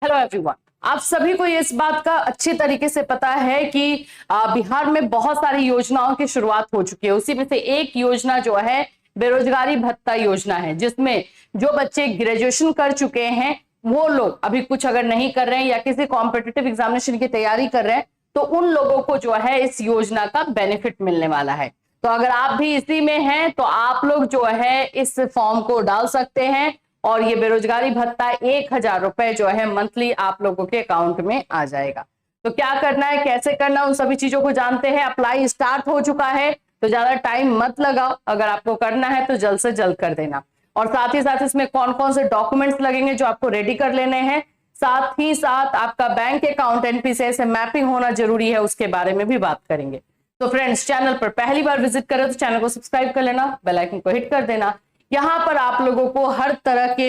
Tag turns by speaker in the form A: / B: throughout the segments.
A: Hello everyone. आप सभी को इस बात का अच्छी तरीके से पता है कि बिहार में बहुत सारी योजनाओं की शुरुआत हो चुकी है। उसी में से एक योजना जो है बेरोजगारी भत्ता योजना है, जिसमें जो बच्चे ग्रेजुएशन कर चुके हैं वो लोग अभी कुछ अगर नहीं कर रहे हैं या किसी कॉम्पिटिटिव एग्जामिनेशन की तैयारी कर रहे हैं तो उन लोगों को जो है इस योजना का बेनिफिट मिलने वाला है। तो अगर आप भी इसी में हैं तो आप लोग जो है इस फॉर्म को डाल सकते हैं और ये बेरोजगारी भत्ता 1,000 रुपए जो है मंथली आप लोगों के अकाउंट में आ जाएगा। तो क्या करना है, कैसे करना है, उन सभी चीजों को जानते हैं। अप्लाई स्टार्ट हो चुका है तो ज्यादा टाइम मत लगाओ, अगर आपको करना है तो जल्द से जल्द कर देना। और साथ ही साथ इसमें कौन कौन से डॉक्यूमेंट्स लगेंगे जो आपको रेडी कर लेने हैं, साथ ही साथ आपका बैंक अकाउंट एनपीसीआई से मैपिंग होना जरूरी है, उसके बारे में भी बात करेंगे। तो फ्रेंड्स, चैनल पर पहली बार विजिट करें तो चैनल को सब्सक्राइब कर लेना, बेल आइकन को हिट कर देना। यहां पर आप लोगों को हर तरह के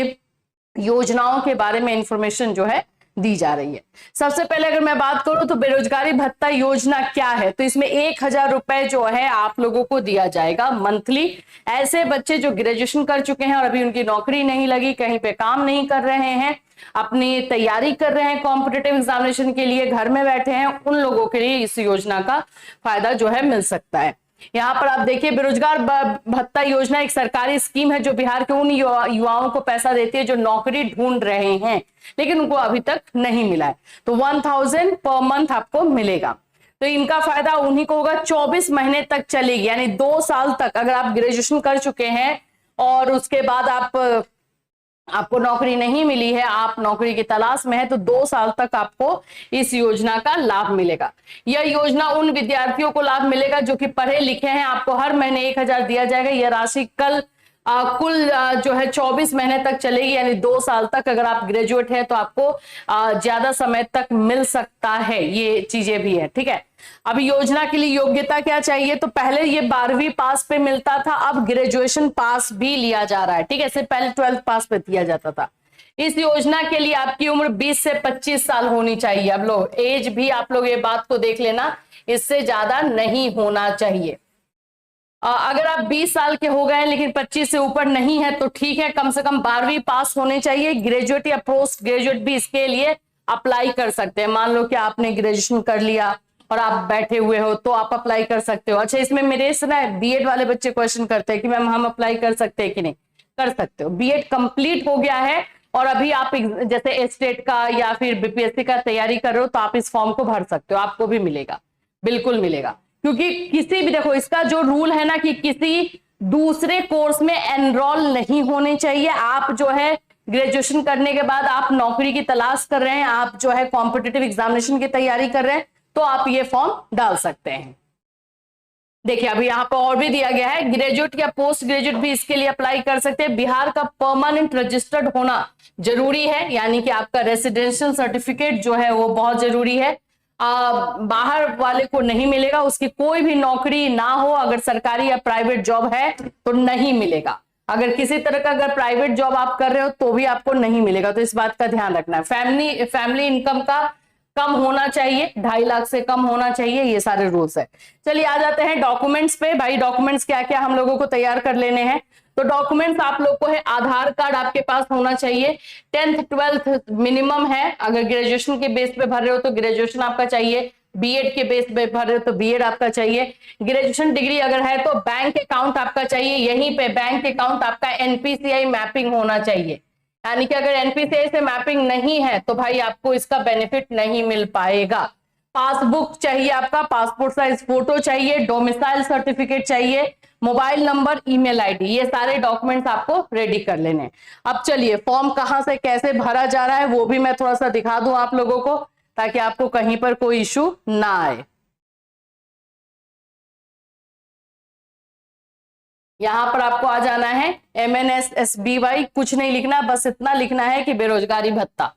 A: योजनाओं के बारे में इंफॉर्मेशन जो है दी जा रही है। सबसे पहले अगर मैं बात करूं तो बेरोजगारी भत्ता योजना क्या है, तो इसमें 1,000 रुपए जो है आप लोगों को दिया जाएगा मंथली। ऐसे बच्चे जो ग्रेजुएशन कर चुके हैं और अभी उनकी नौकरी नहीं लगी, कहीं पे काम नहीं कर रहे हैं, अपनी तैयारी कर रहे हैं कॉम्पिटिटिव एग्जामिनेशन के लिए, घर में बैठे हैं, उन लोगों के लिए इस योजना का फायदा जो है मिल सकता है। यहाँ पर आप देखिए, बेरोजगार भत्ता योजना एक सरकारी स्कीम है जो बिहार के उन युवाओं को पैसा देती है जो नौकरी ढूंढ रहे हैं लेकिन उनको अभी तक नहीं मिला है। तो 1,000 पर मंथ आपको मिलेगा। तो इनका फायदा उन्हीं को होगा, 24 महीने तक चलेगी, यानी 2 साल तक। अगर आप ग्रेजुएशन कर चुके हैं और उसके बाद आपको नौकरी नहीं मिली है, आप नौकरी की तलाश में है, तो 2 साल तक आपको इस योजना का लाभ मिलेगा। यह योजना उन विद्यार्थियों को लाभ मिलेगा जो कि पढ़े लिखे हैं। आपको हर महीने 1,000 दिया जाएगा। यह राशि कुल जो है 24 महीने तक चलेगी, यानी 2 साल तक। अगर आप ग्रेजुएट हैं तो आपको ज्यादा समय तक मिल सकता है। ये चीजें भी है, ठीक है। अब योजना के लिए योग्यता क्या चाहिए, तो पहले ये 12वीं पास पे मिलता था, अब ग्रेजुएशन पास भी लिया जा रहा है, ठीक है। इससे पहले 12th पास पे दिया जाता था। इस योजना के लिए आपकी उम्र 20 से 25 साल होनी चाहिए। अब लोग एज भी आप लोग ये बात को देख लेना, इससे ज्यादा नहीं होना चाहिए। अगर आप 20 साल के हो गए लेकिन 25 से ऊपर नहीं है तो ठीक है, कम से कम 12वीं पास होने चाहिए। ग्रेजुएट या पोस्ट ग्रेजुएट भी इसके लिए अप्लाई कर सकते हैं। मान लो कि आपने ग्रेजुएशन कर लिया और आप बैठे हुए हो तो आप अप्लाई कर सकते हो। अच्छा, इसमें मेरे से ना बीएड वाले बच्चे क्वेश्चन करते हैं कि मैम हम अप्लाई कर सकते हैं कि नहीं। कर सकते हो। बीएड कंप्लीट हो गया है और अभी आप जैसे स्टेट का या फिर बीपीएससी का तैयारी कर रहे हो तो आप इस फॉर्म को भर सकते हो, आपको भी मिलेगा, बिल्कुल मिलेगा। क्योंकि किसी भी, देखो इसका जो रूल है ना कि किसी दूसरे कोर्स में एनरोल नहीं होने चाहिए। आप जो है ग्रेजुएशन करने के बाद आप नौकरी की तलाश कर रहे हैं, आप जो है कॉम्पिटिटिव एग्जामिनेशन की तैयारी कर रहे हैं, तो आप ये फॉर्म डाल सकते हैं। देखिए अभी यहाँ पर और भी दिया गया है, ग्रेजुएट या पोस्ट ग्रेजुएट भी इसके लिए अप्लाई कर सकते हैं। बिहार का परमानेंट रजिस्टर्ड होना जरूरी है, यानी कि आपका रेसिडेंशियल सर्टिफिकेट जो है वो बहुत जरूरी है। बाहर वाले को नहीं मिलेगा, उसकी कोई भी नौकरी ना हो, अगर सरकारी या प्राइवेट जॉब है तो नहीं मिलेगा। अगर किसी तरह का अगर प्राइवेट जॉब आप कर रहे हो तो भी आपको नहीं मिलेगा, तो इस बात का ध्यान रखना है। फैमिली इनकम का कम होना चाहिए, 2.5 लाख से कम होना चाहिए, ये सारे रूल्स है। चलिए आ जाते हैं डॉक्यूमेंट्स पे। भाई डॉक्यूमेंट्स क्या क्या हम लोगों को तैयार कर लेने हैं, तो डॉक्यूमेंट्स आप लोग को है, आधार कार्ड आपके पास होना चाहिए। 10th 12th मिनिमम है। अगर ग्रेजुएशन के बेस पे भर रहे हो तो ग्रेजुएशन आपका चाहिए, बीएड के बेस पे भर रहे हो तो बीएड आपका चाहिए। ग्रेजुएशन डिग्री अगर है तो बैंक अकाउंट आपका चाहिए, यहीं पे बैंक अकाउंट आपका एनपीसीआई मैपिंग होना चाहिए। यानी कि अगर एनपीसीआई से मैपिंग नहीं है तो भाई आपको इसका बेनिफिट नहीं मिल पाएगा। पासबुक चाहिए, आपका पासपोर्ट साइज फोटो चाहिए, डोमिसाइल सर्टिफिकेट चाहिए, मोबाइल नंबर, ईमेल आईडी, ये सारे डॉक्यूमेंट्स आपको रेडी कर लेने। अब चलिए फॉर्म कहां से कैसे भरा जा रहा है वो भी मैं थोड़ा सा दिखा दूं आप लोगों को, ताकि आपको कहीं पर कोई इश्यू ना आए। यहां पर आपको आ जाना है MNSSBY, कुछ नहीं लिखना, बस इतना लिखना है कि बेरोजगारी भत्ता,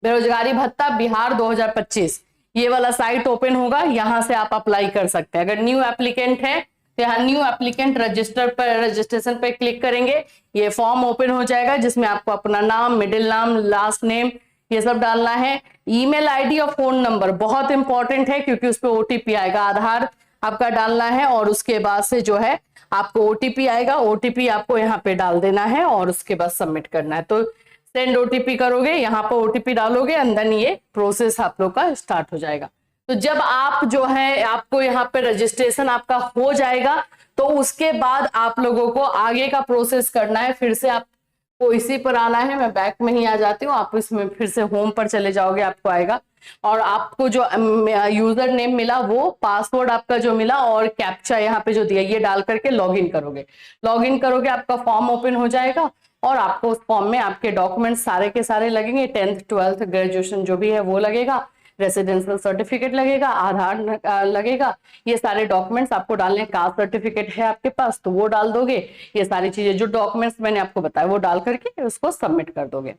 A: बेरोजगारी भत्ता बिहार 2025, ये वाला साइट ओपन होगा, यहां से आप अप्लाई कर सकते हैं। अगर न्यू एप्लीकेंट है तो यहाँ न्यू एप्लीकेंट रजिस्टर पर, रजिस्ट्रेशन पर क्लिक करेंगे, ये फॉर्म ओपन हो जाएगा जिसमें आपको अपना नाम, मिडिल नाम, लास्ट नेम, ये सब डालना है। ईमेल आईडी और फोन नंबर बहुत इंपॉर्टेंट है क्योंकि उस पर ओटीपी आएगा। आधार आपका डालना है और उसके बाद से जो है आपको ओटीपी आएगा, ओटीपी आपको यहाँ पे डाल देना है और उसके बाद सबमिट करना है। तो सेंड ओटीपी करोगे, यहाँ पर ओटीपी डालोगे, अंदर ये प्रोसेस आप लोग का स्टार्ट हो जाएगा। तो जब आप जो है आपको यहाँ पे रजिस्ट्रेशन आपका हो जाएगा तो उसके बाद आप लोगों को आगे का प्रोसेस करना है। फिर से आपको इसी पर आना है, मैं बैक में ही आ जाती हूँ, आप इसमें फिर से होम पर चले जाओगे, आपको आएगा और आपको जो यूजर नेम मिला, वो पासवर्ड आपका जो मिला और कैप्चा यहाँ पे जो दिया, ये डाल करके लॉगिन करोगे। लॉगिन करोगे, आपका फॉर्म ओपन हो जाएगा और आपको उस फॉर्म में आपके डॉक्यूमेंट सारे के सारे लगेंगे, 10th 12th ग्रेजुएशन जो भी है वो लगेगा, रेसिडेंशियल सर्टिफिकेट लगेगा, आधार लगेगा, ये सारे डॉक्यूमेंट्स आपको डालने। कास्ट सर्टिफिकेट है आपके पास तो वो डाल दोगे। ये सारी चीजें जो डॉक्यूमेंट्स मैंने आपको बताया वो डाल करके उसको सबमिट कर दोगे।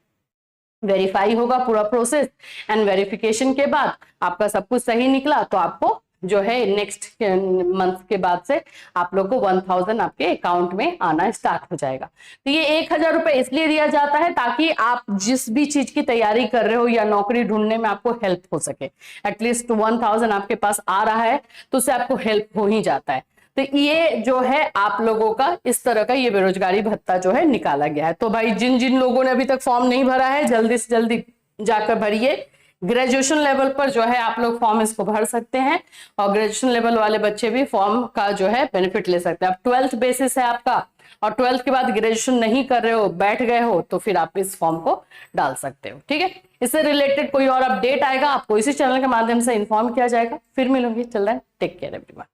A: वेरीफाई होगा पूरा प्रोसेस एंड वेरिफिकेशन के बाद आपका सब कुछ सही निकला तो आपको जो है नेक्स्ट मंथ के बाद से आप लोग को 1000 आपके अकाउंट में आना स्टार्ट हो जाएगा। तो ये 1000 रुपए इसलिए दिया जाता है ताकि आप जिस भी चीज की तैयारी कर रहे हो या नौकरी ढूंढने में आपको हेल्प हो सके। एटलीस्ट 1000 आपके पास आ रहा है तो उससे आपको हेल्प हो ही जाता है। तो ये जो है आप लोगों का इस तरह का ये बेरोजगारी भत्ता जो है निकाला गया है। तो भाई जिन जिन लोगों ने अभी तक फॉर्म नहीं भरा है, जल्दी से जल्दी जाकर भरिए। ग्रेजुएशन लेवल पर जो है आप लोग फॉर्म इसको भर सकते हैं और ग्रेजुएशन लेवल वाले बच्चे भी फॉर्म का जो है बेनिफिट ले सकते हैं। अब 12th बेसिस है आपका और 12th के बाद ग्रेजुएशन नहीं कर रहे हो, बैठ गए हो, तो फिर आप इस फॉर्म को डाल सकते हो। ठीक है, इससे रिलेटेड कोई और अपडेट आएगा आपको इसी चैनल के माध्यम से इन्फॉर्म किया जाएगा। फिर मिलूंगी, चल रहा है, टेक केयर एवरीवन।